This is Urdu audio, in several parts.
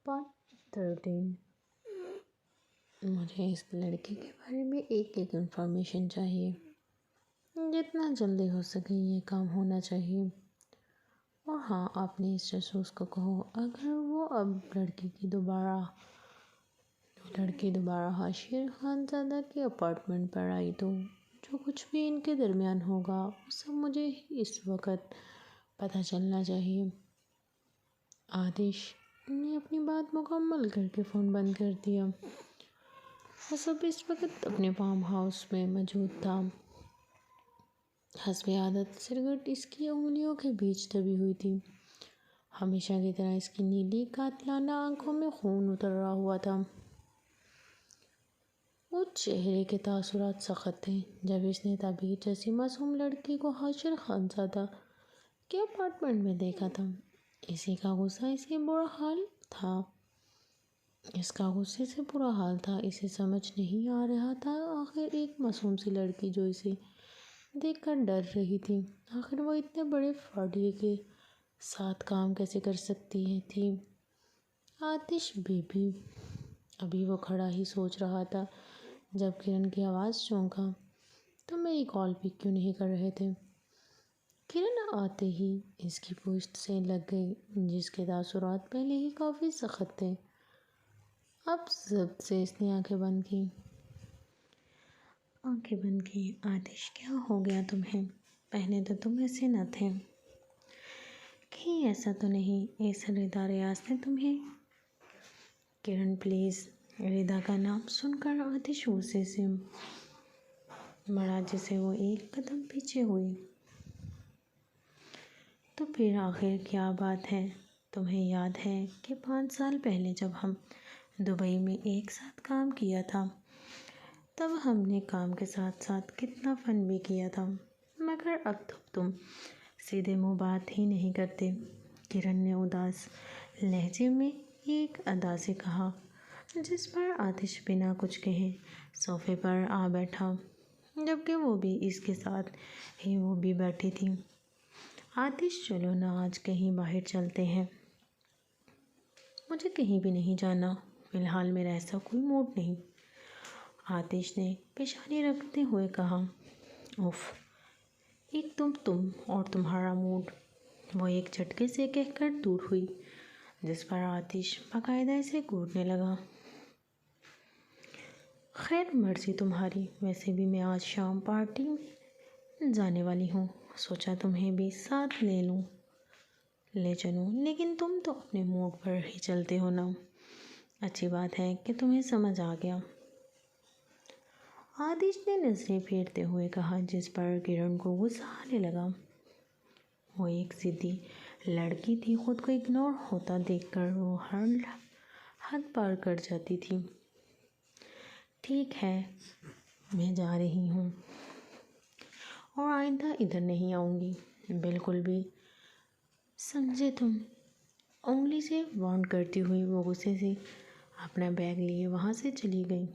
پارٹ 13۔ مجھے اس لڑکی کے بارے میں ایک انفارمیشن چاہیے، جتنا جلدی ہو سکے یہ کام ہونا چاہیے۔ اور ہاں، اپنے اس جاسوس کو کہو اگر وہ اب لڑکی دوبارہ حاشر خان زادہ کے اپارٹمنٹ پر آئی تو جو کچھ بھی ان کے درمیان ہوگا وہ سب مجھے اس وقت پتہ چلنا چاہیے۔ آتش نے اپنی بات مکمل کر کے فون بند کر دیا۔ وہ سب اس وقت اپنے فارم ہاؤس میں موجود تھا۔ حسب عادت سگریٹ اس کی انگلیوں کے بیچ دبی ہوئی تھی۔ ہمیشہ کی طرح اس کی نیلی قاتلانہ آنکھوں میں خون اتر رہا ہوا تھا۔ وہ چہرے کے تاثرات سخت تھے جب اس نے تعبیر جیسی معصوم لڑکی کو حاشر خان زادہ کے اپارٹمنٹ میں دیکھا تھا۔ اسی کا غصہ اسے برا حال تھا۔ اس کا غصے سے برا حال تھا۔ اسے سمجھ نہیں آ رہا تھا آخر ایک معصوم سی لڑکی جو اسے دیکھ کر ڈر رہی تھی، آخر وہ اتنے بڑے فراڈی کے ساتھ کام کیسے کر سکتی تھی۔ آتش ابھی وہ کھڑا ہی سوچ رہا تھا جب کرن کی آواز چونکا، تم میری کال پک کیوں نہیں کر رہے تھے؟ کرن آتے ہی اس کی پشت سے لگ گئی، جس کے تاثرات پہلے ہی کافی سخت تھے۔ اب ضبط سے اس نے آنکھیں بند کی۔ آتش، کیا ہو گیا تمہیں؟ پہلے تو تم ایسے نہ تھے۔ کہیں ایسا تو نہیں اس ردا ریاض نے تمہیں؟ کرن پلیز۔ ردا کا نام سن کر آتش غصے سے مڑا جسے وہ ایک قدم پیچھے ہوئی۔ تو پھر آخر کیا بات ہے؟ تمہیں یاد ہے کہ 5 سال پہلے جب ہم دبئی میں ایک ساتھ کام کیا تھا تب ہم نے کام کے ساتھ ساتھ کتنا فن بھی کیا تھا، مگر اب تو تم سیدھے منہ بات ہی نہیں کرتے۔ کرن نے اداس لہجے میں ایک ادا سے کہا، جس پر آتش بنا کچھ کہے صوفے پر آ بیٹھا، جبکہ وہ بھی اس کے ساتھ ہی وہ بھی بیٹھی تھی۔ آتش، چلو نا آج کہیں باہر چلتے ہیں۔ مجھے کہیں بھی نہیں جانا، فی الحال میرا ایسا کوئی موڈ نہیں۔ آتش نے پیشانی رگڑتے ہوئے کہا، اف، ایک تم اور تمہارا موڈ۔ وہ ایک جھٹکے سے کہہ کر دور ہوئی، جس پر آتش باقاعدہ اسے گھورنے لگا۔ خیر مرضی تمہاری، ویسے بھی میں آج شام پارٹی میں جانے والی ہوں، سوچا تمہیں بھی ساتھ لے چلوں، لیکن تم تو اپنے موڈ پر ہی چلتے ہو نا۔ اچھی بات ہے کہ تمہیں سمجھ آ گیا، آتش نے نظریں پھیرتے ہوئے کہا، جس پر کرن کو غصہ آنے لگا۔ وہ ایک ضدی لڑکی تھی، خود کو اگنور ہوتا دیکھ کر وہ ہر حد پار کر جاتی تھی۔ ٹھیک ہے، میں جا رہی ہوں اور آئندہ ادھر نہیں آؤں گی، بالکل بھی، سمجھے تم؟ انگلی سے وارن کرتی ہوئی وہ غصے سے اپنا بیگ لیے وہاں سے چلی گئی،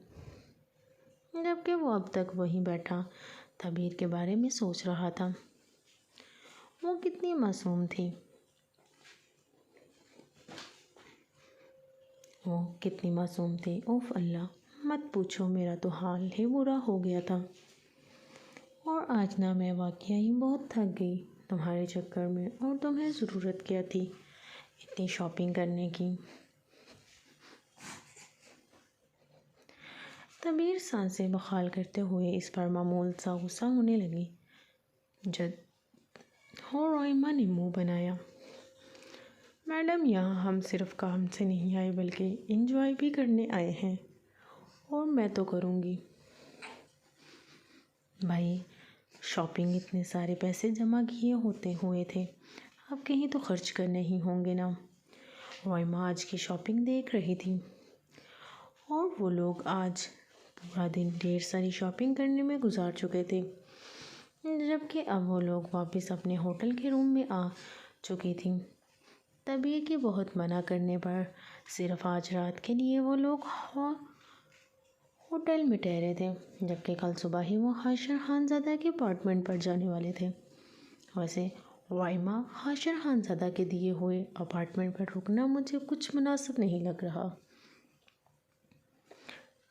جبکہ وہ اب تک وہیں بیٹھا تعبیر کے بارے میں سوچ رہا تھا۔ وہ کتنی معصوم تھی، اوف اللہ، مت پوچھو، میرا تو حال ہی برا ہو گیا تھا۔ اور آج نہ میں واقعی بہت تھک گئی تمہارے چکر میں، اور تمہیں ضرورت کیا تھی اتنی شاپنگ کرنے کی؟ تعبیر سانسیں بحال کرتے ہوئے اس پر معمول سا غصہ ہونے لگی۔ رائما نے منہ بنایا، میڈم، یہاں ہم صرف کام سے نہیں آئے بلکہ انجوائے بھی کرنے آئے ہیں، اور میں تو کروں گی۔ بھائی، شاپنگ اتنے سارے پیسے جمع کیے ہوئے تھے، اب کہیں تو خرچ کرنے ہی ہوں گے نا۔ رائما آج کی شاپنگ دیکھ رہی تھی، اور وہ لوگ آج پورا دن ڈھیر ساری شاپنگ کرنے میں گزار چکے تھے، جبکہ اب وہ لوگ واپس اپنے ہوٹل کے روم میں آ چکی تھیں۔ تعبیر کے بہت منع کرنے پر صرف آج رات کے لیے وہ لوگ ہوٹل میں ٹھہرے تھے، جبکہ کل صبح ہی وہ حاشر خان زادہ کے اپارٹمنٹ پر جانے والے تھے۔ ویسے وائمہ، حاشر خانزادہ کے دیے ہوئے اپارٹمنٹ پر رکنا مجھے کچھ مناسب نہیں لگ رہا۔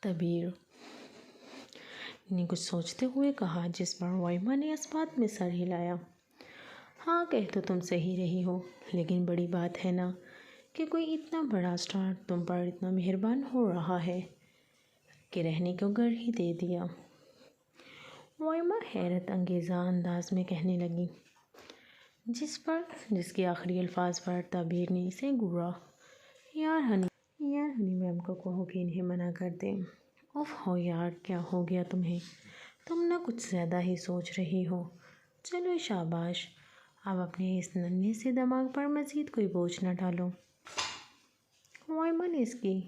تبیر نے کچھ سوچتے ہوئے کہا، جس پر وائمہ نے اس بات میں سر ہلایا۔ ہاں، کہہ تو تم صحیح رہی ہو، لیکن بڑی بات ہے نا کہ کوئی اتنا بڑا اسٹار تم پر اتنا مہربان ہو رہا ہے کہ رہنے کو گھر ہی دے دیا۔ وائمہ حیرت انگیزہ انداز میں کہنے لگی، جس کے آخری الفاظ پر تبیر نے اسے گھورا۔ یار ہنی میم کو کہو کہ انہیں منع کر دیں۔ اف ہو یار، کیا ہو گیا تمہیں؟ تم نہ کچھ زیادہ ہی سوچ رہی ہو۔ چلو شاباش، اب اپنے اس ننھے سے دماغ پر مزید کوئی بوجھ نہ ڈالو۔ وائمہ نے اس کی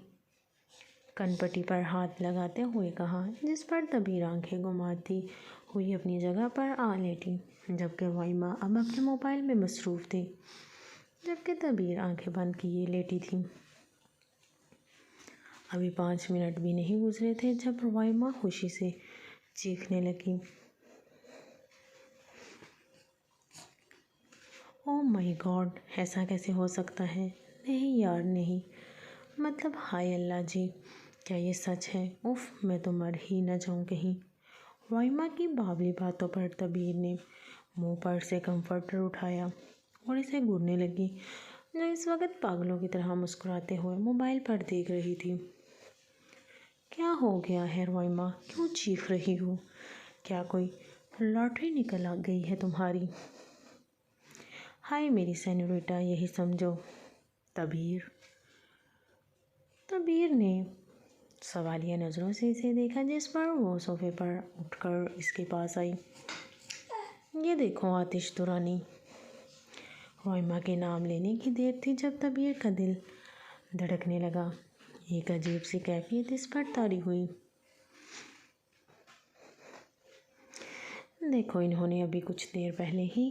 کن پٹی پر ہاتھ لگاتے ہوئے کہا، جس پر تبیر آنکھیں گھماتی ہوئی اپنی جگہ پر آ لیٹی، جبکہ وائمہ اب اپنے موبائل میں مصروف تھی، جبکہ تبیر آنکھیں بند کیے لیٹی تھی۔ ابھی 5 منٹ بھی نہیں گزرے تھے جب وائمہ خوشی سے چیخنے لگی، او مائی گاڈ، ایسا کیسے ہو سکتا ہے؟ نہیں یار نہیں، مطلب ہائے اللہ جی، کیا یہ سچ ہے؟ اف، میں تو مر ہی نہ جاؤں کہیں۔ وائمہ کی بابلی باتوں پر تبیر نے منہ پر سے کمفرٹر اٹھایا اور اسے گھورنے لگی، جو اس وقت پاگلوں کی طرح مسکراتے ہوئے موبائل پر دیکھ رہی تھی۔ کیا ہو گیا ہے وائمہ، کیوں چیخ رہی ہو؟ کیا کوئی لاٹری نکل گئی ہے تمہاری؟ ہائے میری سینوریٹا، یہی سمجھو۔ تبیر نے سوالیہ نظروں سے اسے دیکھا، جس پر وہ صوفے پر اٹھ کر اس کے پاس آئی۔ یہ دیکھو آتش دورانی۔ وائمہ کے نام لینے کی دیر تھی جب تبیر کا دل دھڑکنے لگا۔ ایک عجیب سی کیفیت اس پر طاری ہوئی۔ دیکھو، انہوں نے ابھی کچھ دیر پہلے ہی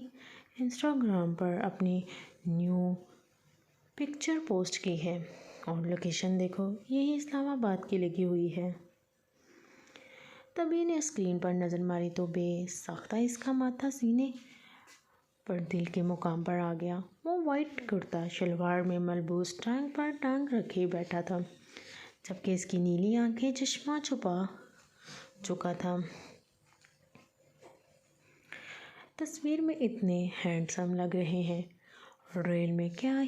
انسٹاگرام پر اپنی نیو پکچر پوسٹ کی ہے، اور لوکیشن دیکھو، یہی اسلام آباد کی لگی ہوئی ہے۔ تبیر نے اسکرین پر نظر ماری تو بے ساختہ اس کا ماتھا سینے پر دل کے مقام پر آ گیا۔ وہ وائٹ کرتا شلوار میں ملبوس ٹانگ پر ٹانگ رکھے بیٹھا تھا، جبکہ اس کی نیلی آنکھیں چشمہ چھپا چکا تھا۔ تصویر میں اتنے ہینڈسم لگ رہے ہیں۔ ریل میں تو کیا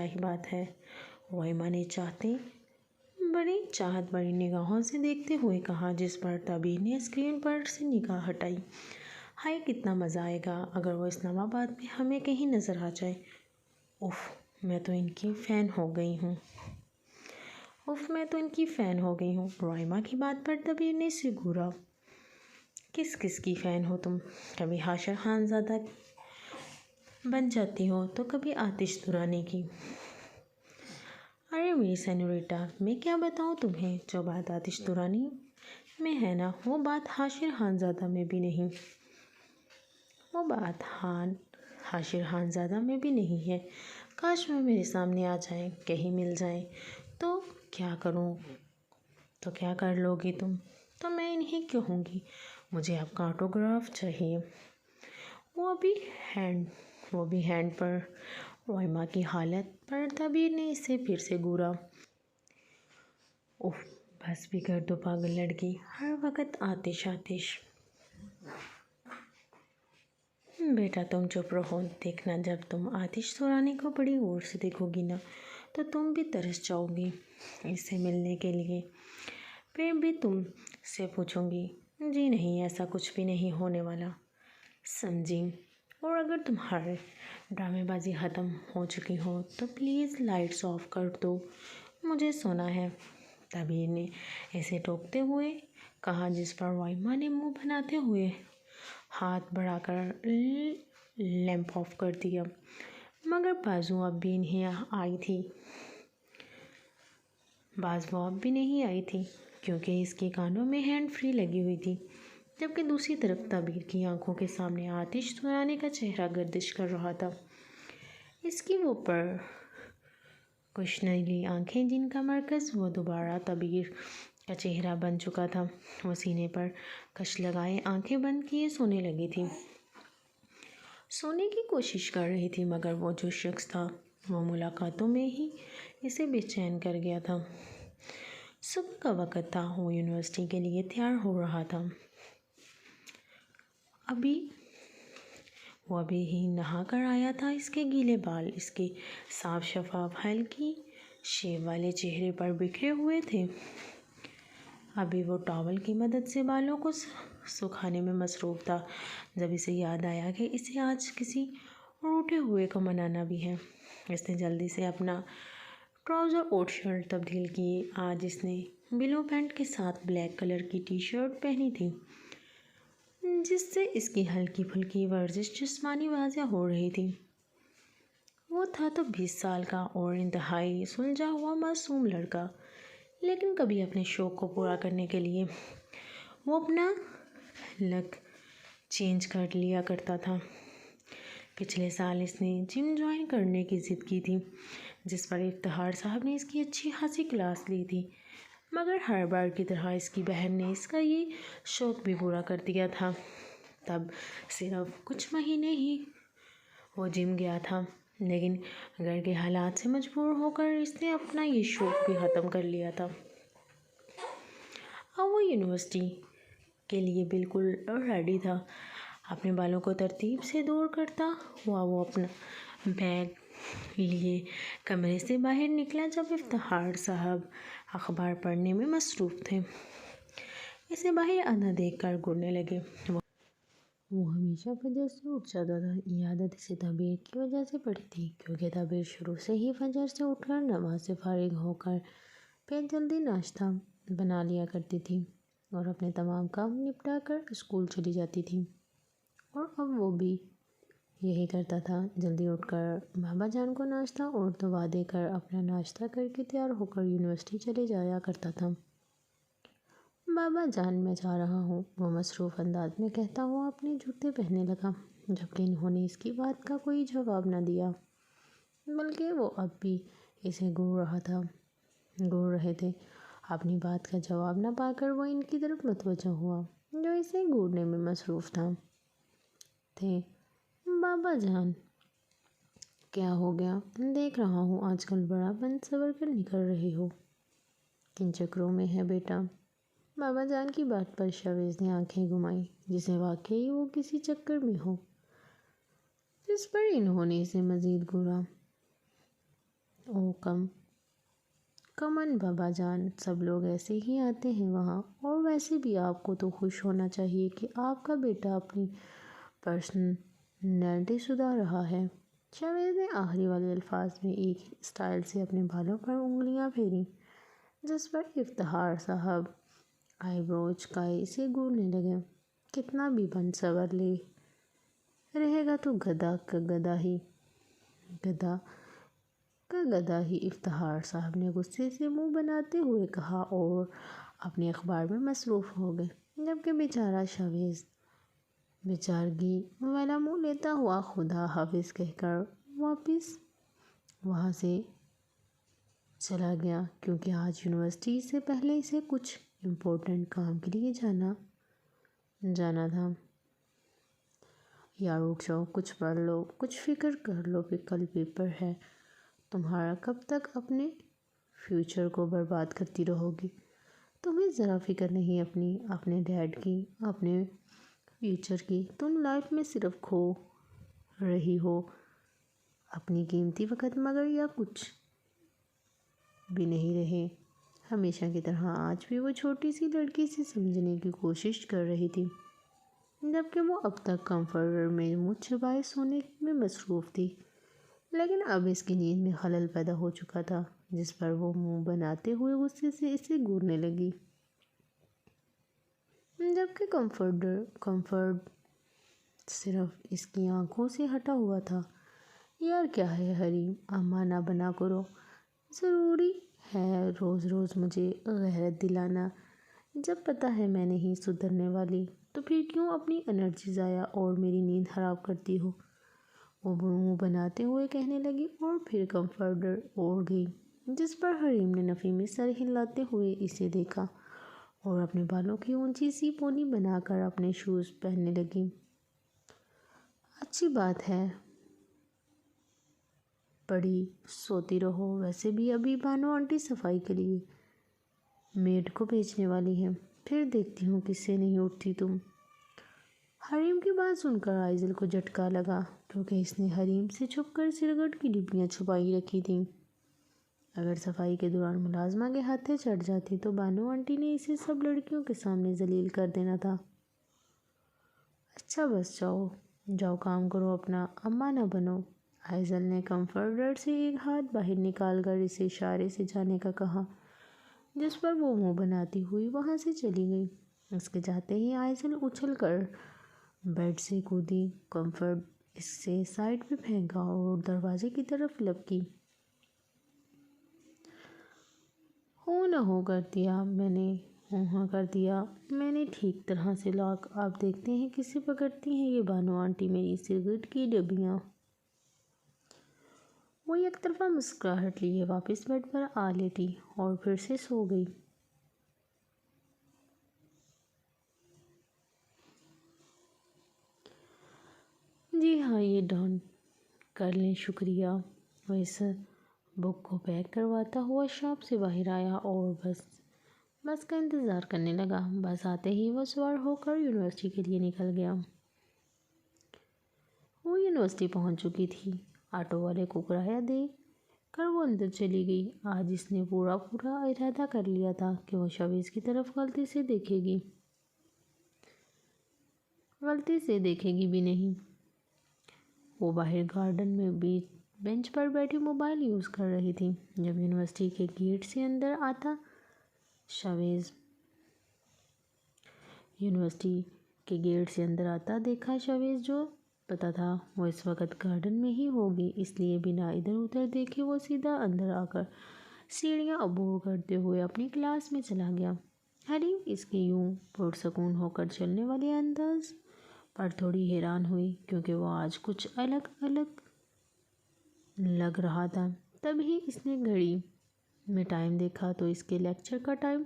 ہی بات ہے، وائمہ نے چاہت بڑی نگاہوں سے دیکھتے ہوئے کہا، جس پر تبیر نے اسکرین پر سے نگاہ ہٹائی۔ ہائے کتنا مزہ آئے گا اگر وہ اسلام آباد میں ہمیں کہیں نظر آ جائے۔ اف، میں تو ان کی فین ہو گئی ہوں۔ وائمہ کی بات پر تبیر نے اسے گھورا۔ کس کی فین ہو تم؟ کبھی حاشر خانزادہ بن جاتی ہو تو کبھی آتش دورانی کی۔ ارے میری سینوریٹا، میں کیا بتاؤں تمہیں، جو بات آتش دورانی میں ہے نا، وہ بات حاشر خانزادہ میں بھی نہیں ہے۔ کاش وہ میرے سامنے آ جائیں، کہیں مل جائیں، تو کیا کر لو گی تم؟ تو میں انہیں کہوں گی، مجھے آپ کا آٹوگراف چاہیے، وہ بھی ہینڈ پر۔ وائمہ کی حالت پر تبیر نے اسے پھر سے گھورا۔ اف، بس بھی کر دو پاگل لڑکی، ہر وقت آتش۔ بیٹا تم چپ رہو، دیکھنا جب تم آتش دورانی کو بڑی غور سے دیکھو گی نا، تو تم بھی ترس جاؤ گی اس سے ملنے کے لیے۔ پھر بھی تم سے پوچھوں گی، جی نہیں، ایسا کچھ بھی نہیں ہونے والا، سمجھی؟ اور اگر تمہارے ڈرامے بازی ختم ہو چکی ہو تو پلیز لائٹس آف کر دو، مجھے سونا ہے۔ تبیر نے اسے ٹوکتے ہوئے کہا، جس پر وائمہ نے منہ بناتے ہوئے ہاتھ بڑھا کر لیمپ آف کر دیا، مگر باز وہ اب بھی نہیں آئی تھی، کیونکہ اس کے کانوں میں ہینڈ فری لگی ہوئی تھی، جبکہ دوسری طرف تبیر کی آنکھوں کے سامنے آتش دورانی کا چہرہ گردش کر رہا تھا۔ اس کی وہ کچھ نیلی آنکھیں، جن کا مرکز وہ دوبارہ تبیر کا چہرہ بن چکا تھا۔ وہ سینے پر کش لگائے آنکھیں بند کیے سونے لگی تھی، سونے کی کوشش کر رہی تھی، مگر وہ جو شخص تھا وہ ملاقاتوں میں ہی اسے بے چین کر گیا تھا۔ صبح کا وقت تھا، وہ یونیورسٹی کے لیے تیار ہو رہا تھا۔ وہ ابھی ہی نہا کر آیا تھا۔ اس کے گیلے بال اس کے صاف شفاف ہلکی شیو والے چہرے پر بکھرے ہوئے تھے۔ ابھی وہ ٹاول کی مدد سے بالوں کو سکھانے میں مصروف تھا، جب اسے یاد آیا کہ اسے آج کسی روٹے ہوئے کو منانا بھی ہے۔ اس نے جلدی سے اپنا ٹراؤزر اور شرٹ تبدیل کیے۔ آج اس نے بلو پینٹ کے ساتھ بلیک کلر کی ٹی شرٹ پہنی تھی، جس سے اس کی ہلکی پھلکی ورزش جسمانی واضح ہو رہی تھی۔ وہ تھا تو 20 سال کا اور انتہائی سلجھا ہوا معصوم لڑکا، لیکن کبھی اپنے شوق کو پورا کرنے کے لیے وہ اپنا لک چینج کر لیا کرتا تھا۔ پچھلے سال اس نے جم جوائن کرنے کی ضد کی تھی، جس پر افتخار صاحب نے اس کی اچھی خاصی کلاس لی تھی، مگر ہر بار کی طرح اس کی بہن نے اس کا یہ شوق بھی پورا کر دیا تھا۔ تب صرف کچھ مہینے ہی وہ جم گیا تھا، لیکن گھر کے حالات سے مجبور ہو کر اس نے اپنا یہ شوق بھی ختم کر لیا تھا۔ اب وہ یونیورسٹی کے لیے بالکل ریڈی تھا۔ اپنے بالوں کو ترتیب سے دور کرتا ہوا وہ اپنا بیگ لیے کمرے سے باہر نکلا، جب افتخار صاحب اخبار پڑھنے میں مصروف تھے۔ اسے باہر آنا دیکھ کر گھورنے لگے۔ وہ ہمیشہ فجر سے اٹھ جاتا تھا۔ یہ عادت اسے تعبیر کی وجہ سے پڑی تھی، کیونکہ تعبیر شروع سے ہی فجر سے اٹھ کر نماز سے فارغ ہو کر پھر جلدی ناشتہ بنا لیا کرتی تھی اور اپنے تمام کام نپٹا کر اسکول چلی جاتی تھی۔ اور اب وہ بھی یہی کرتا تھا، جلدی اٹھ کر بابا جان کو ناشتہ اور دعا دے کر اپنا ناشتہ کر کے تیار ہو کر یونیورسٹی چلے جایا کرتا تھا۔ بابا جان میں جا رہا ہوں، وہ مصروف انداز میں کہتا ہوا اپنے جوتے پہننے لگا، جبکہ انہوں نے اس کی بات کا کوئی جواب نہ دیا، بلکہ وہ اب بھی اسے گھور رہے تھے۔ اپنی بات کا جواب نہ پا کر وہ ان کی طرف متوجہ ہوا، جو اسے گھورنے میں مصروف تھے۔ بابا جان، کیا ہو گیا؟ دیکھ رہا ہوں آج کل بڑا بن سور کر نکل رہے ہو، کن چکروں میں ہے بیٹا؟ بابا جان کی بات پر شاویز نے آنکھیں گھمائیں، جسے واقعی وہ کسی چکر میں ہو، جس پر انہوں نے اسے مزید گھورا۔ او کمن بابا جان، سب لوگ ایسے ہی آتے ہیں وہاں، اور ویسے بھی آپ کو تو خوش ہونا چاہیے کہ آپ کا بیٹا اپنی پرسنالٹی سدھار رہا ہے۔ شاویز نے آخری والے الفاظ میں ایک اسٹائل سے اپنے بالوں پر انگلیاں پھیریں، جس پر افتخار صاحب آئی برو اچکائے اسے گھورنے لگے۔ کتنا بھی بن سور رہے گا تو گدھا کا گدھا ہی، افتخار صاحب نے غصے سے منہ بناتے ہوئے کہا، اور اپنے اخبار میں مصروف ہو گئے، جبکہ بیچارہ شاویز بیچارگی والا منہ لیتا ہوا خدا حافظ کہہ کر واپس وہاں سے چلا گیا، کیونکہ آج یونیورسٹی سے پہلے اسے کچھ امپورٹنٹ کام کے لیے جانا تھا۔ یار اٹھ جاؤ، کچھ پڑھ لو، کچھ فکر کر لو کہ کل پیپر ہے۔ تمہارا کب تک اپنے فیوچر کو برباد کرتی رہو گی؟ تمہیں ذرا فکر نہیں اپنے ڈیڈ کی، اپنے فیوچر کی؟ تم لائف میں صرف کھو رہی ہو اپنی قیمتی وقت، مگر یا کچھ بھی نہیں رہے۔ ہمیشہ کی طرح آج بھی وہ چھوٹی سی لڑکی سے سمجھنے کی کوشش کر رہی تھی، جبکہ وہ اب تک کمفرٹر میں منہ چھپائے سونے میں مصروف تھی، لیکن اب اس کی نیند میں خلل پیدا ہو چکا تھا، جس پر وہ منہ بناتے ہوئے غصے سے اسے گھورنے لگی، جبکہ کمفرٹ صرف اس کی آنکھوں سے ہٹا ہوا تھا۔ یار کیا ہے حریم، اماں نہ بنا کرو، ضروری ہے روز روز مجھے غیرت دلانا؟ جب پتہ ہے میں نہیں سدھرنے والی، تو پھر کیوں اپنی انرجی ضائع اور میری نیند خراب کرتی ہو؟ وہ منہ بناتے ہوئے کہنے لگی، اور پھر کمفرٹر اوڑھ گئی، جس پر حریم نے نفی میں سر ہلاتے ہوئے اسے دیکھا اور اپنے بالوں کی اونچی سی پونی بنا کر اپنے شوز پہننے لگی۔ اچھی بات ہے، پڑی سوتی رہو، ویسے بھی ابھی بانو آنٹی صفائی کے لیے میڈ کو بھیجنے والی ہے، پھر دیکھتی ہوں کس سے نہیں اٹھتی تم۔ حریم کی بات سن کر آئزل کو جھٹکا لگا، کیونکہ اس نے حریم سے چھپ کر سگریٹ کی ڈبیاں چھپائی رکھی تھیں۔ اگر صفائی کے دوران ملازمہ کے ہاتھیں چڑھ جاتی تو بانو آنٹی نے اسے سب لڑکیوں کے سامنے ذلیل کر دینا تھا۔ اچھا بس جاؤ کام کرو اپنا، اماں نہ بنو۔ آئزل نے کمفرٹر سے ایک ہاتھ باہر نکال کر اسے اشارے سے جانے کا کہا، جس پر وہ منہ بناتی ہوئی وہاں سے چلی گئی۔ اس کے جاتے ہی آئزل اچھل کر بیڈ سے کودی، کمفرٹ اس سے سائڈ پہ پھینکا اور دروازے کی طرف لپکی۔ ہوں نہ ہوں کر دیا میں نے، ہوں ہاں کر دیا میں نے ٹھیک طرح سے لاک۔ آپ دیکھتے ہیں کسے پکڑتی ہیں یہ بانو آنٹی میری سگریٹ کی ڈبیاں۔ وہ یک طرفہ مسکراہٹ لیے واپس بیڈ پر آ لیٹی اور پھر سے سو گئی۔ جی ہاں، یہ ڈان کر لیں، شکریہ۔ وہ اس بک کو پیک کرواتا ہوا شاپ سے باہر آیا اور بس کا انتظار کرنے لگا۔ بس آتے ہی وہ سوار ہو کر یونیورسٹی کے لیے نکل گیا۔ وہ یونیورسٹی پہنچ چکی تھی۔ آٹو والے کو کرایہ دے کر وہ اندر چلی گئی۔ آج اس نے پورا ارادہ کر لیا تھا کہ وہ شویز کی طرف غلطی سے دیکھے گی بھی نہیں۔ وہ باہر گارڈن میں بینچ پر بیٹھی موبائل یوز کر رہی تھی، جب یونیورسٹی کے گیٹ سے اندر آتا دیکھا شویز، جو پتا تھا وہ اس وقت گارڈن میں ہی ہوگی، اس لیے بنا ادھر ادھر دیکھے وہ سیدھا اندر آ کر سیڑھیاں عبور کرتے ہوئے اپنی کلاس میں چلا گیا۔ حریم اس کے یوں پرسکون ہو کر چلنے والے انداز پر تھوڑی حیران ہوئی، کیونکہ وہ آج کچھ الگ لگ رہا تھا۔ تبھی اس نے گھڑی میں ٹائم دیکھا تو اس کے لیکچر کا ٹائم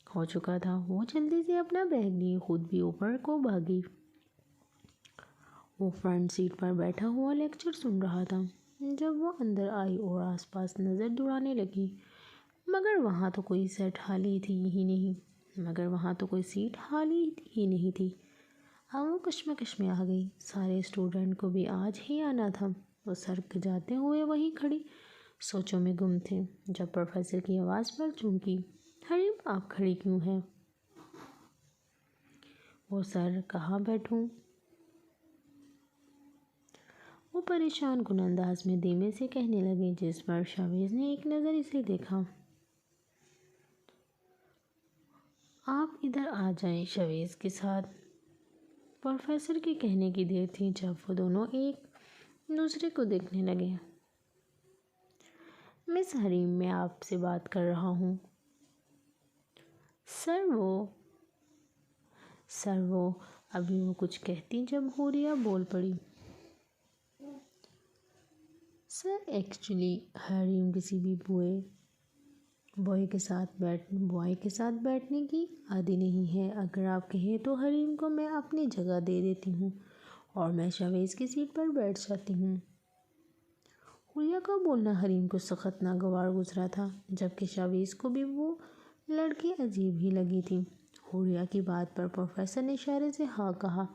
ہو چکا تھا۔ وہ جلدی سے اپنا بیگ لیے خود بھی اوپر کو بھاگی۔ وہ فرنٹ سیٹ پر بیٹھا ہوا لیکچر سن رہا تھا جب وہ اندر آئی اور آس پاس نظر دوڑانے لگی، مگر وہاں تو کوئی سیٹ خالی ہی نہیں تھی۔ اب وہ کشمکش میں آ گئی، سارے اسٹوڈنٹ کو بھی آج ہی آنا تھا۔ وہ سر جاتے ہوئے وہیں کھڑی سوچوں میں گم تھے، جب پروفیسر کی آواز پر چونکی، حریم آپ کھڑی کیوں ہیں؟ وہ سر کہاں بیٹھوں؟ وہ پریشان کن انداز میں دھیمے سے کہنے لگے، جس پر شاویز نے ایک نظر اسے دیکھا۔ آپ ادھر آ جائیں شاویز کے ساتھ۔ پروفیسر کے کہنے کی دیر تھی جب وہ دونوں ایک دوسرے کو دیکھنے لگے۔ مس حریم، میں آپ سے بات کر رہا ہوں۔ سر وہ ابھی وہ کچھ کہتی جب حوریہ بول پڑی۔ سر ایکچولی حریم کسی بھی بوائے کے ساتھ بیٹھنے کی عادی نہیں ہے۔ اگر آپ کہیں تو حریم کو میں اپنی جگہ دے دیتی ہوں اور میں شاویز کی سیٹ پر بیٹھ جاتی ہوں۔ حوریہ کا بولنا حریم کو سخت ناگوار گزرا تھا، جبکہ شاویز کو بھی وہ لڑکی عجیب ہی لگی تھی۔ حوریہ کی بات پر پروفیسر نے اشارے سے ہاں کہا،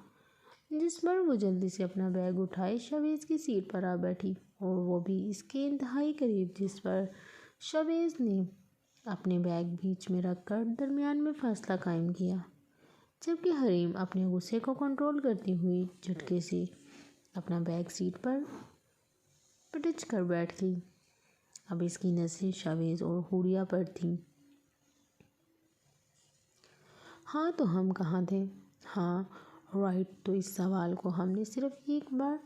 جس پر وہ جلدی سے اپنا بیگ اٹھائے شاویز کی سیٹ پر آ بیٹھی، اور وہ بھی اس کے انتہائی قریب، جس پر شاویز نے اپنے بیگ بیچ میں رکھ کر درمیان میں فاصلہ قائم کیا، جبکہ حریم اپنے غصے کو کنٹرول کرتی ہوئی جھٹکے سے اپنا بیگ سیٹ پر پٹچ کر بیٹھ گئی۔ اب اس کی نظریں شاویز اور حوریہ پر تھیں۔ ہاں تو ہم کہاں تھے؟ ہاں رائٹ، تو اس سوال کو ہم نے صرف ایک بار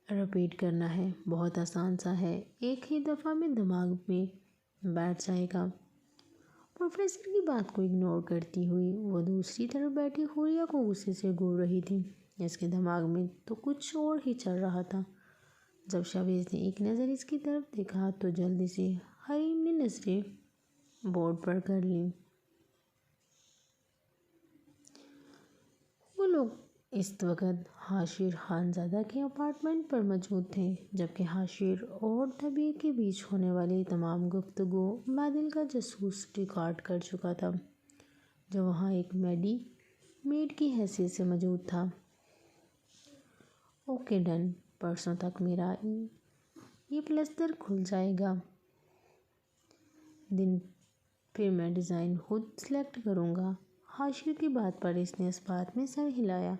رپیٹ کرنا ہے، بہت آسان سا ہے، ایک ہی دفعہ میں دماغ میں بیٹھ جائے گا۔ پروفیسر کی بات کو اگنور کرتی ہوئی وہ دوسری طرف بیٹھی حوریہ کو غصے سے گھور رہی تھی۔ اس کے دماغ میں تو کچھ اور ہی چل رہا تھا۔ جب شاویز نے ایک نظر اس کی طرف دیکھا تو جلدی سے حریم نے نظریں بورڈ پر کر لیں۔ اس وقت حاشر خانزادہ کے اپارٹمنٹ پر موجود تھے، جبکہ حاشر اور طبیعت کے بیچ ہونے والی تمام گفتگو بادل کا جاسوس ریکارڈ کر چکا تھا، جو وہاں ایک میڈ کی حیثیت سے موجود تھا۔ اوکے ڈن، پرسوں تک میرا یہ پلستر کھل جائے گا دن، پھر میں ڈیزائن خود سلیکٹ کروں گا۔ حاشر کی بات پر اس نے اس بات میں سر ہلایا۔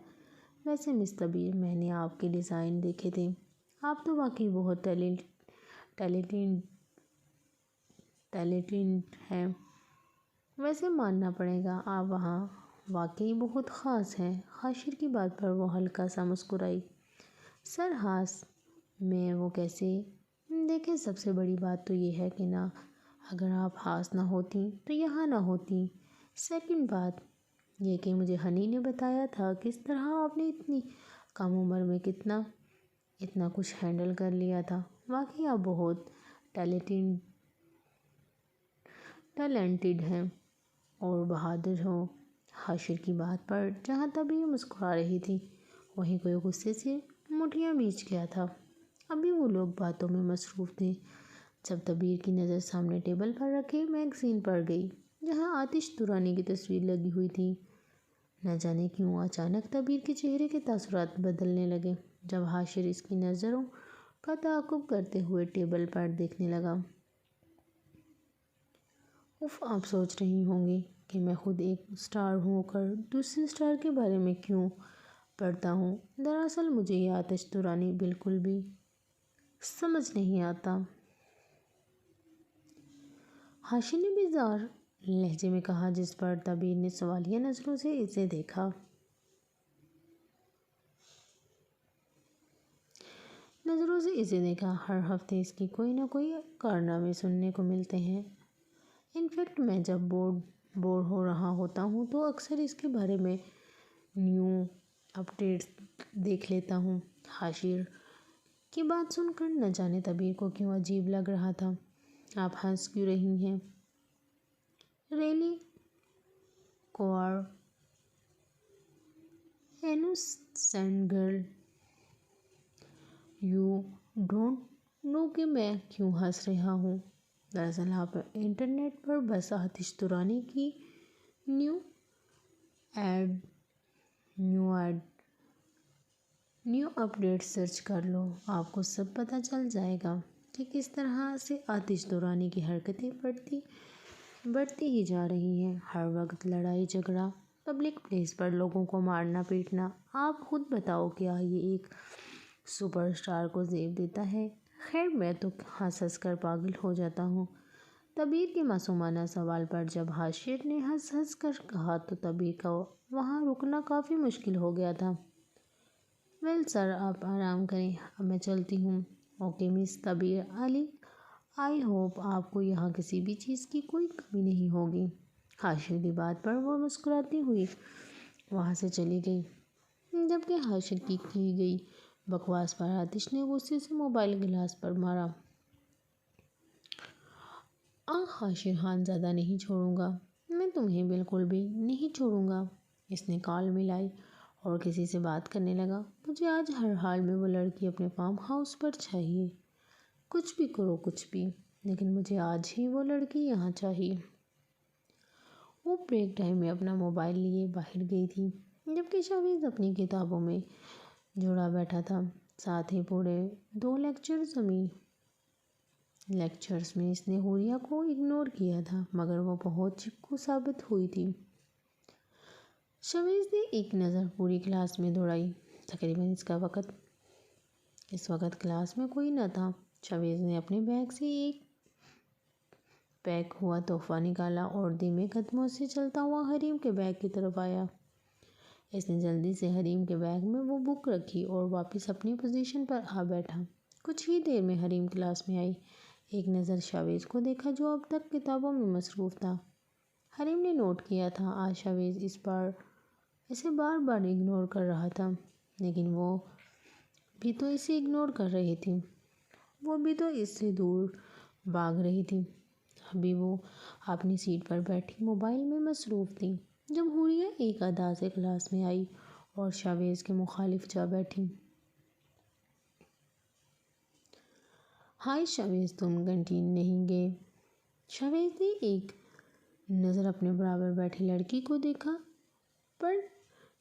ویسے مس طبیعت، میں نے آپ کے ڈیزائن دیکھے تھے، آپ تو واقعی بہت ٹیلنٹڈ ہیں۔ ویسے ماننا پڑے گا، آپ وہاں واقعی بہت خاص ہیں۔ حاشر کی بات پر وہ ہلکا سا مسکرائی۔ سر خاص میں وہ کیسے؟ دیکھیں، سب سے بڑی بات تو یہ ہے کہ نا، اگر آپ خاص نہ ہوتی تو یہاں نہ ہوتی۔ سیکنڈ بات یہ کہ مجھے ہنی نے بتایا تھا کس طرح آپ نے اتنی کم عمر میں اتنا کچھ ہینڈل کر لیا تھا۔ واقعی آپ بہت ٹیلنٹڈ ہیں اور بہادر ہو۔ حاشر کی بات پر جہاں طبیعت مسکرا رہی تھی، وہیں کوئی غصے سے مٹھیاں بیچ گیا تھا۔ ابھی وہ لوگ باتوں میں مصروف تھے جب طبیعت کی نظر سامنے ٹیبل پر رکھے میگزین پر گئی، جہاں آتش درانی کی تصویر لگی ہوئی تھی۔ نہ جانے کیوں اچانک طبیعت کے چہرے کے تاثرات بدلنے لگے جب حاشر اس کی نظروں کا تعاقب کرتے ہوئے ٹیبل پر دیکھنے لگا۔ آپ سوچ رہی ہوں گی کہ میں خود ایک اسٹار ہو کر دوسرے اسٹار کے بارے میں کیوں پڑھتا ہوں۔ دراصل مجھے یہ آتش درانی بالکل بھی سمجھ نہیں آتا۔ حاشر نے بیزار لہجے میں کہا، جس پر طبیعت نے سوالیہ نظروں سے اسے دیکھا۔ ہر ہفتے اس کی کوئی نہ کوئی کارنامے سننے کو ملتے ہیں۔ انفیکٹ میں جب بور ہو رہا ہوتا ہوں تو اکثر اس کے بارے میں نیو اپڈیٹس دیکھ لیتا ہوں۔ حاشر کی بات سن کر نہ جانے طبیعت کو کیوں عجیب لگ رہا تھا۔ آپ ہنس کیوں رہی ہیں؟ Really quite innocent girl, you don't know کہ میں کیوں ہنس رہا ہوں۔ دراصل آپ انٹرنیٹ پر بس آتش درانی کی نیو اپڈیٹ سرچ کر لو، آپ کو سب پتہ چل جائے گا کہ کس طرح سے آتش درانی کی حرکتیں بڑھتی ہی جا رہی ہیں۔ ہر وقت لڑائی جھگڑا، پبلک پلیس پر لوگوں کو مارنا پیٹنا۔ آپ خود بتاؤ، کیا یہ ایک سپر اسٹار کو زیب دیتا ہے؟ خیر، میں تو ہنس کر پاگل ہو جاتا ہوں۔ طبیعت کے معصومانہ سوال پر جب حاشر نے ہنس کر کہا تو طبیعت کا وہاں رکنا کافی مشکل ہو گیا تھا۔ ویل سر، آپ آرام کریں، اب میں چلتی ہوں۔ اوکے مس طبیعت، آئی ہوپ آپ کو یہاں کسی بھی چیز کی کوئی کمی نہیں ہوگی۔ حاشر کی بات پر وہ مسکراتی ہوئی وہاں سے چلی گئی، جبکہ حاشر کی گئی بکواس پر آتش نے غصے سے موبائل گلاس پر مارا۔ حاشر خانزادہ، نہیں چھوڑوں گا، میں تمہیں بالکل بھی نہیں چھوڑوں گا۔ اس نے کال ملائی اور کسی سے بات کرنے لگا۔ مجھے آج ہر حال میں وہ لڑکی اپنے فارم ہاؤس پر چاہیے، کچھ بھی کرو کچھ بھی، لیکن مجھے آج ہی وہ لڑکی یہاں چاہیے۔ وہ بریک ٹائم میں اپنا موبائل لیے باہر گئی تھی، جبکہ شاویز اپنی کتابوں میں جڑا بیٹھا تھا۔ ساتھ ہی پورے 2 لیکچرز میں اس نے حوریہ کو اگنور کیا تھا، مگر وہ بہت چپکو ثابت ہوئی تھی۔ شاویز نے ایک نظر پوری کلاس میں دوڑائی۔ تقریباً اس وقت کلاس میں کوئی نہ تھا۔ شاویز نے اپنے بیگ سے ایک پیک ہوا تحفہ نکالا اور دھیمے قدموں سے چلتا ہوا حریم کے بیگ کی طرف آیا۔ اس نے جلدی سے حریم کے بیگ میں وہ بک رکھی اور واپس اپنی پوزیشن پر آ بیٹھا۔ کچھ ہی دیر میں حریم کلاس میں آئی۔ ایک نظر شاویز کو دیکھا جو اب تک کتابوں میں مصروف تھا۔ حریم نے نوٹ کیا تھا آج شاویز اسے بار بار اگنور کر رہا تھا، لیکن وہ بھی تو اسے اگنور کر رہی تھی، وہ بھی تو اس سے دور بھاگ رہی تھی۔ ابھی وہ اپنی سیٹ پر بیٹھی موبائل میں مصروف تھی جب حوریہ ایک ادا سے کلاس میں آئی اور شاویز کے مخالف جا بیٹھی۔ ہائے شاویز، تم کینٹین نہیں گئے؟ شاویز نے ایک نظر اپنے برابر بیٹھی لڑکی کو دیکھا، پر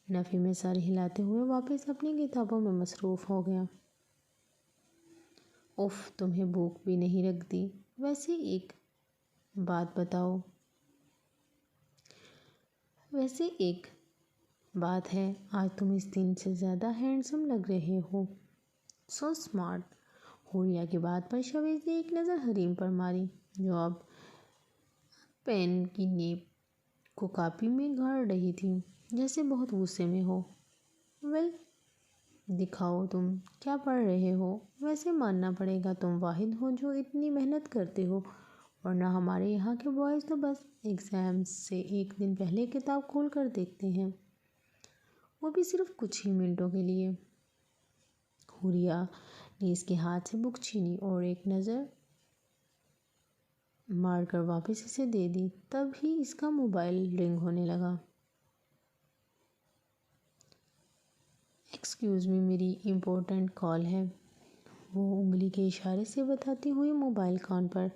نفی میں سر ہلاتے ہوئے واپس اپنی کتابوں میں مصروف ہو گیا۔ اف، تمہیں بھوک بھی نہیں لگتی؟ ویسے ایک بات بتاؤ۔ ویسے ایک بات ہے، آج تم اس دن سے زیادہ ہینڈسم لگ رہے ہو۔ So smart. حوریہ کی بات پر شاویز نے ایک نظر حریم پر ماری، جو اب پین کی نیب کو کاپی میں گاڑ رہی تھی، جیسے بہت غصے میں ہو۔ ویل، دکھاؤ تم کیا پڑھ رہے ہو۔ ویسے ماننا پڑے گا تم واحد ہو جو اتنی محنت کرتے ہو، ورنہ ہمارے یہاں کے بوائز تو بس ایگزام سے ایک دن پہلے کتاب کھول کر دیکھتے ہیں، وہ بھی صرف کچھ ہی منٹوں کے لیے۔ حوریہ نے اس کے ہاتھ سے بک چھینی اور ایک نظر مار کر واپس اسے دے دی، تب ہی اس کا موبائل رنگ ہونے لگا۔ ایکسکیوز می، میری امپورٹنٹ کال ہے، وہ انگلی کے اشارے سے بتاتی ہوئی موبائل کان پر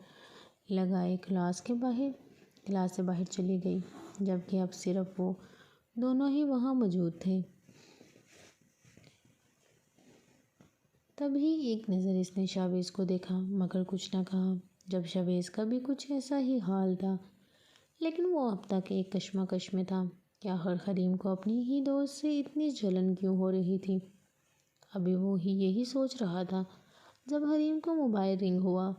لگائے کلاس سے باہر چلی گئی، جبکہ اب صرف وہ دونوں ہی وہاں موجود تھے۔ تبھی ایک نظر اس نے شاویز کو دیکھا، مگر کچھ نہ کہا۔ جب شاویز کا بھی کچھ ایسا ہی حال تھا، لیکن وہ اب تک ایک کشمکش میں تھا کہ آخر حریم کو اپنی ہی دوست سے اتنی جلن کیوں ہو رہی تھی۔ ابھی وہ یہی سوچ رہا تھا جب حریم کو موبائل رنگ ہوا۔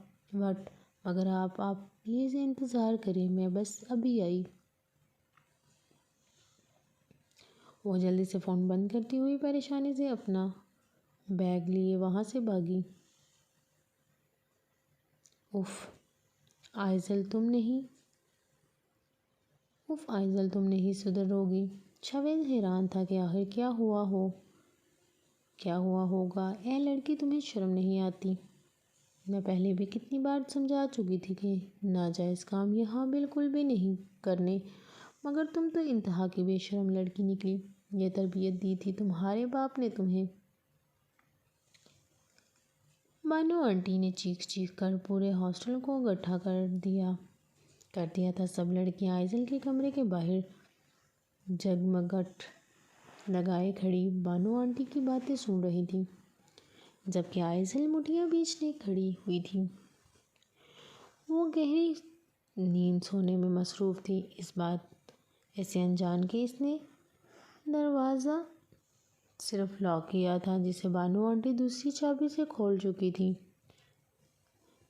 مگر آپ پلیز انتظار کریں، میں بس ابھی آئی۔ وہ جلدی سے فون بند کرتی ہوئی پریشانی سے اپنا بیگ لیے وہاں سے بھاگی۔ اف آئزل، تم نہیں سدھرو گی۔ شاویز حیران تھا کہ آخر کیا ہوا ہوگا۔ اے لڑکی، تمہیں شرم نہیں آتی؟ میں پہلے بھی کتنی بار سمجھا چکی تھی کہ ناجائز کام یہاں بالکل بھی نہیں کرنے، مگر تم تو انتہا کی بے شرم لڑکی نکلی۔ یہ تربیت دی تھی تمہارے باپ نے تمہیں؟ بانو آنٹی نے چیخ کر پورے ہاسٹل کو اکٹھا کر دیا تھا۔ سب لڑکیاں آئزل کے کمرے کے باہر جگمگٹ لگائے کھڑی بانو آنٹی کی باتیں سن رہی تھیں، جبکہ آئزل مٹھیاں بیچنے کھڑی ہوئی تھی۔ وہ گہری نیند سونے میں مصروف تھی، اس بات ایسے انجان کہ اس نے دروازہ صرف لاک کیا تھا، جسے بانو آنٹی دوسری چابی سے کھول چکی تھی۔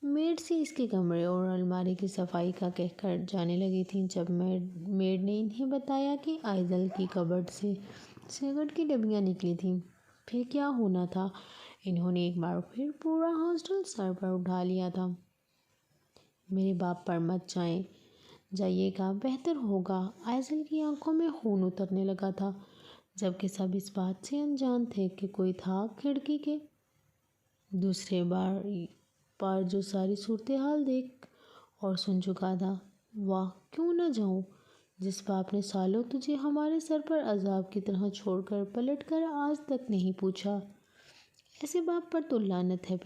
میڈ سے اس کے کمرے اور الماری کی صفائی کا کہہ کر جانے لگی تھی۔ جب میڈ نے انہیں بتایا کہ آئزل کی کبرڈ سے سگریٹ کی ڈبیاں نکلی تھیں، پھر کیا ہونا تھا، انہوں نے ایک بار پھر پورا ہاسٹل سر پر اٹھا لیا تھا۔ میرے باپ پر مت جائیے گا، بہتر ہوگا۔ آئزل کی آنکھوں میں خون اترنے لگا تھا، جبکہ سب اس بات سے انجان تھے کہ کوئی تھا کھڑکی کے دوسرے پار جو ساری صورتحال دیکھ اور سن چکا تھا۔ واہ، کیوں نہ جاؤں؟ جس باپ نے سالوں تجھے ہمارے سر پر عذاب کی طرح چھوڑ کر پلٹ کر آج تک نہیں پوچھا، ایسے باپ پر تو لعنت ہے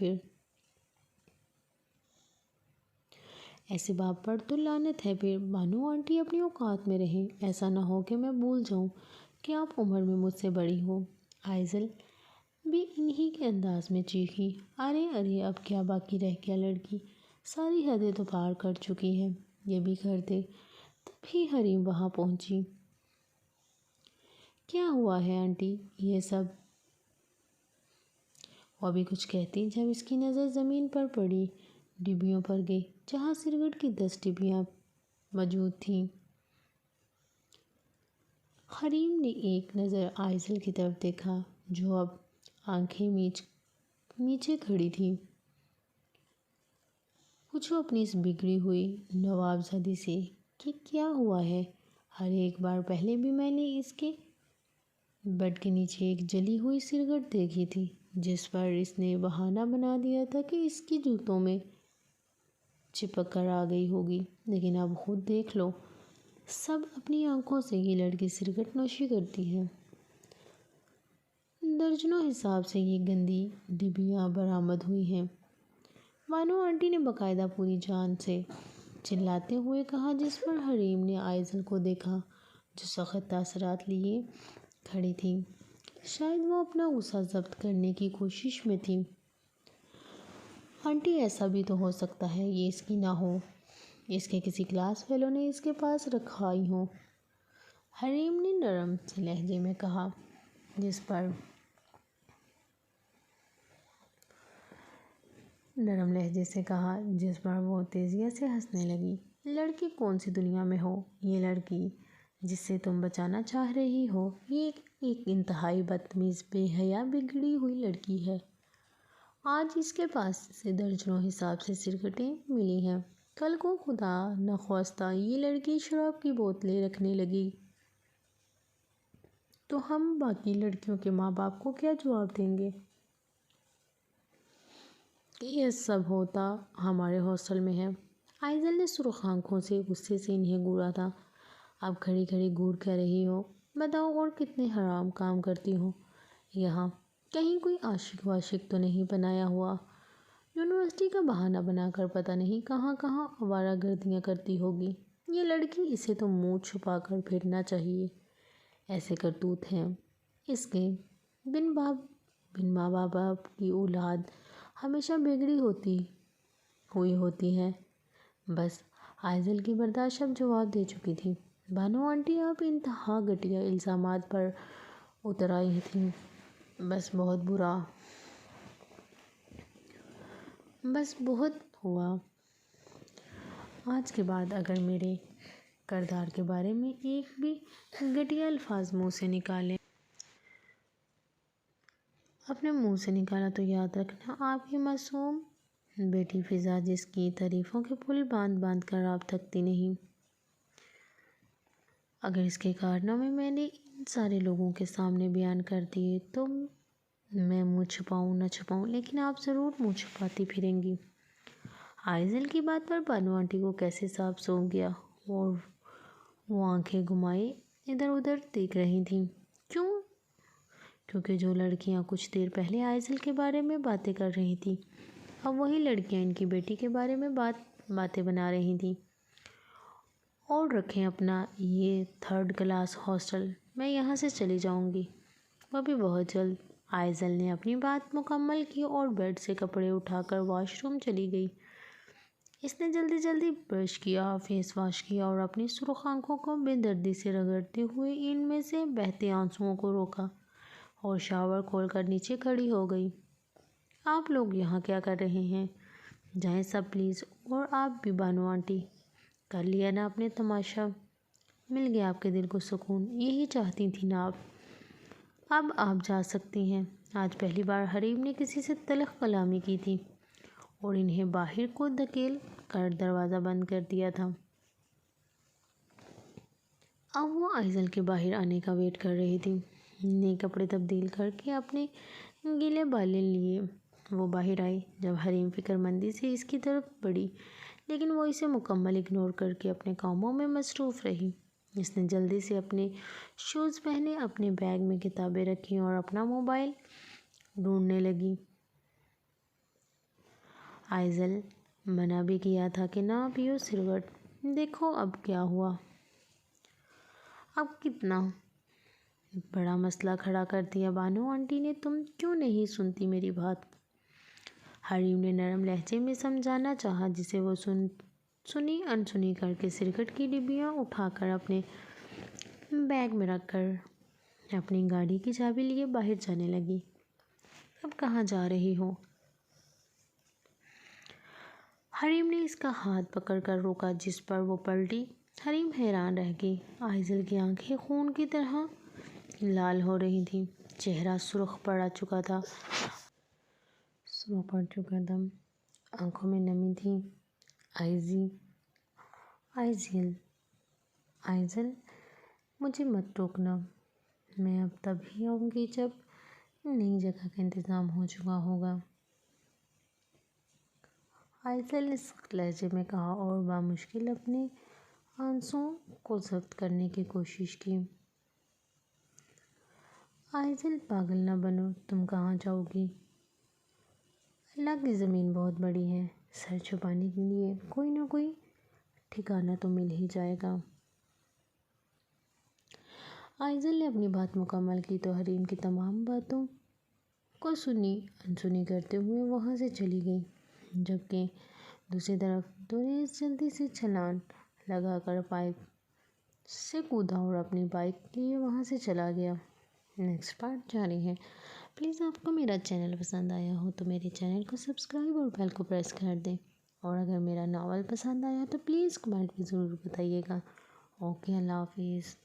پھر۔ بانو آنٹی اپنی اوقات میں رہیں، ایسا نہ ہو کہ میں بھول جاؤں کہ آپ عمر میں مجھ سے بڑی ہو۔ آئزل بھی انہی کے انداز میں چیخی، ارے اب کیا باقی رہ گیا لڑکی، ساری حدیں تو پار کر چکی ہے، یہ بھی کر دے۔ تبھی حریم وہاں پہنچی۔ کیا ہوا ہے آنٹی یہ سب؟ وہ ابھی کچھ کہتی جب اس کی نظر زمین پر پڑی ڈبیوں پر گئی، جہاں سگریٹ کی 10 ڈبیاں موجود تھیں۔ حریم نے ایک نظر آئزل کی طرف دیکھا، جو اب آنکھیں میچے کھڑی تھی۔ پوچھو اپنی اس بگڑی ہوئی نوابزادی سے کہ کیا ہوا ہے۔ ایک بار پہلے بھی میں نے اس کے بیڈ کے نیچے ایک جلی ہوئی سگریٹ دیکھی تھی، جس پر اس نے بہانہ بنا دیا تھا کہ اس کی جوتوں میں چپک کر آ گئی ہوگی، لیکن اب خود دیکھ لو، سب اپنی آنکھوں سے یہ لڑکی سگریٹ نوشی کرتی ہے۔ درجنوں حساب سے یہ گندی ڈبیاں برآمد ہوئی ہیں۔ بانو آنٹی نے باقاعدہ پوری جان سے چلاتے ہوئے کہا، جس پر حریم نے آئزل کو دیکھا جو سخت تاثرات لیے کھڑی تھی۔ شاید وہ اپنا غصہ ضبط کرنے کی کوشش میں تھی۔ آنٹی ایسا بھی تو ہو سکتا ہے یہ اس کی نہ ہو، اس کے کسی کلاس فیلو نے اس کے پاس رکھوائی ہو، حریم نے نرم سے لہجے میں کہا، جس پر وہ تیزیہ سے ہنسنے لگی۔ لڑکی کون سی دنیا میں ہو؟ یہ لڑکی جس سے تم بچانا چاہ رہی ہو یہ ایک انتہائی بدتمیز، بے حیا، بگڑی ہوئی لڑکی ہے۔ آج اس کے پاس سے درجنوں حساب سے سگریٹیں ملی ہیں، کل کو خدا نخواستہ یہ لڑکی شراب کی بوتلیں رکھنے لگی تو ہم باقی لڑکیوں کے ماں باپ کو کیا جواب دیں گے کہ یہ سب ہوتا ہمارے ہاسٹل میں ہے؟ آئزل نے سرخ آنکھوں سے غصے سے انہیں گھورا تھا۔ اب کھڑی کھڑی گھور کر رہی ہو؟ بتاؤ، اور کتنے حرام کام کرتی ہو یہاں؟ کہیں کوئی عاشق واشق تو نہیں بنایا ہوا؟ یونیورسٹی کا بہانہ بنا کر پتہ نہیں کہاں کہاں آوارہ گردیاں کرتی ہوگی یہ لڑکی، اسے تو منہ چھپا کر پھرنا چاہیے۔ ایسے کرتوت ہیں اس کے۔ بن ماں باپ کی اولاد ہمیشہ بگڑی ہوئی ہوتی ہے۔ بس آئزل کی برداشت اب جواب دے چکی تھی۔ بانو آنٹی اب انتہا گھٹیا الزامات پر اتر آئی تھیں۔ بس بہت ہوا۔ آج کے بعد اگر میرے کردار کے بارے میں ایک بھی گھٹیا الفاظ اپنے منہ سے نکالا تو یاد رکھنا آپ کی معصوم بیٹی فضا، جس کی تعریفوں کے پل باندھ باندھ کر آپ تھکتی نہیں۔ اگر اس کے کارنامے میں نے ان سارے لوگوں کے سامنے بیان کر دیے تو میں منہ چھپاؤں نہ چھپاؤں لیکن آپ ضرور منہ چھپاتی پھریں گی۔ آئزل کی بات پر بانو آنٹی کو کیسے سانپ سونپ گیا اور وہ آنکھیں گھمائے ادھر ادھر دیکھ رہی تھیں۔ کیوں؟ کیونکہ جو لڑکیاں کچھ دیر پہلے آئزل کے بارے میں باتیں کر رہی تھیں اب وہی لڑکیاں ان کی بیٹی کے بارے میں باتیں بنا رہی تھیں۔ اور رکھیں اپنا یہ 3rd کلاس ہاسٹل، میں یہاں سے چلی جاؤں گی، وہ بھی بہت جلد۔ آئزل نے اپنی بات مکمل کی اور بیڈ سے کپڑے اٹھا کر واش روم چلی گئی۔ اس نے جلدی جلدی برش کیا، فیس واش کیا اور اپنی سرخ آنکھوں کو بے دردی سے رگڑتے ہوئے ان میں سے بہتے آنسوؤں کو روکا اور شاور کھول کر نیچے کھڑی ہو گئی۔ آپ لوگ یہاں کیا کر رہے ہیں؟ جائیں سب پلیز، اور آپ بھی بانو آنٹی، کر لیا نا اپنے تماشا، مل گیا آپ کے دل کو سکون، یہی چاہتی تھی نا آپ؟ اب آپ جا سکتی ہیں۔ آج پہلی بار حریم نے کسی سے تلخ کلامی کی تھی اور انہیں باہر کو دھکیل کر دروازہ بند کر دیا تھا۔ اب وہ آئزل کے باہر آنے کا ویٹ کر رہی تھی۔ نئے کپڑے تبدیل کر کے اپنے گیلے بالے لیے وہ باہر آئی۔ جب حریم فکر مندی سے اس کی طرف بڑھی لیکن وہ اسے مکمل اگنور کر کے اپنے کاموں میں مصروف رہی۔ اس نے جلدی سے اپنے شوز پہنے، اپنے بیگ میں کتابیں رکھیں اور اپنا موبائل ڈھونڈنے لگی۔ آئزل، منع بھی کیا تھا کہ نہ پیو سگریٹ، دیکھو اب کیا ہوا۔ اب کتنا بڑا مسئلہ کھڑا کر دیا بانو آنٹی نے، تم کیوں نہیں سنتی میری بات؟ حریم نے نرم لہجے میں سمجھانا چاہا، جسے وہ سنی انسنی کر کے سگریٹ کی ڈبیاں اٹھا کر اپنے بیگ میں رکھ کر اپنی گاڑی کی چابی لیے باہر جانے لگی۔ اب کہاں جا رہی ہو؟ حریم نے اس کا ہاتھ پکڑ کر روکا، جس پر وہ پلٹی۔ حریم حیران رہ گئی۔ آئزل کی آنکھیں خون کی طرح لال ہو رہی تھیں، چہرہ سرخ پڑ چکا تھا، آنکھوں میں نمی تھی۔ آئزل، مجھے مت روکنا، میں اب تب ہی آؤں گی جب نئی جگہ کا انتظام ہو چکا ہوگا، آئزل نے سخت لہجے میں کہا اور بامشکل اپنے آنسوؤں کو ضبط کرنے کی کوشش کی۔ آئزل پاگل نہ بنو، تم کہاں جاؤ گی؟ اللہ کی زمین بہت بڑی ہے، سر چھپانے کے لیے کوئی نہ کوئی ٹھکانہ تو مل ہی جائے گا۔ آئزل نے اپنی بات مکمل کی تو حریم کی تمام باتوں کو سنی انسنی کرتے ہوئے وہاں سے چلی گئی، جبکہ دوسری طرف دریس جلدی سے چھلانگ لگا کر پائپ سے کودا اور اپنی بائک لیے وہاں سے چلا گیا۔ نیکسٹ پارٹ جاری ہے۔ پلیز آپ کو میرا چینل پسند آیا ہو تو میرے چینل کو سبسکرائب اور بیل کو پریس کر دیں، اور اگر میرا ناول پسند آیا تو پلیز کمنٹ میں ضرور بتائیے گا۔ اوکے، اللہ حافظ۔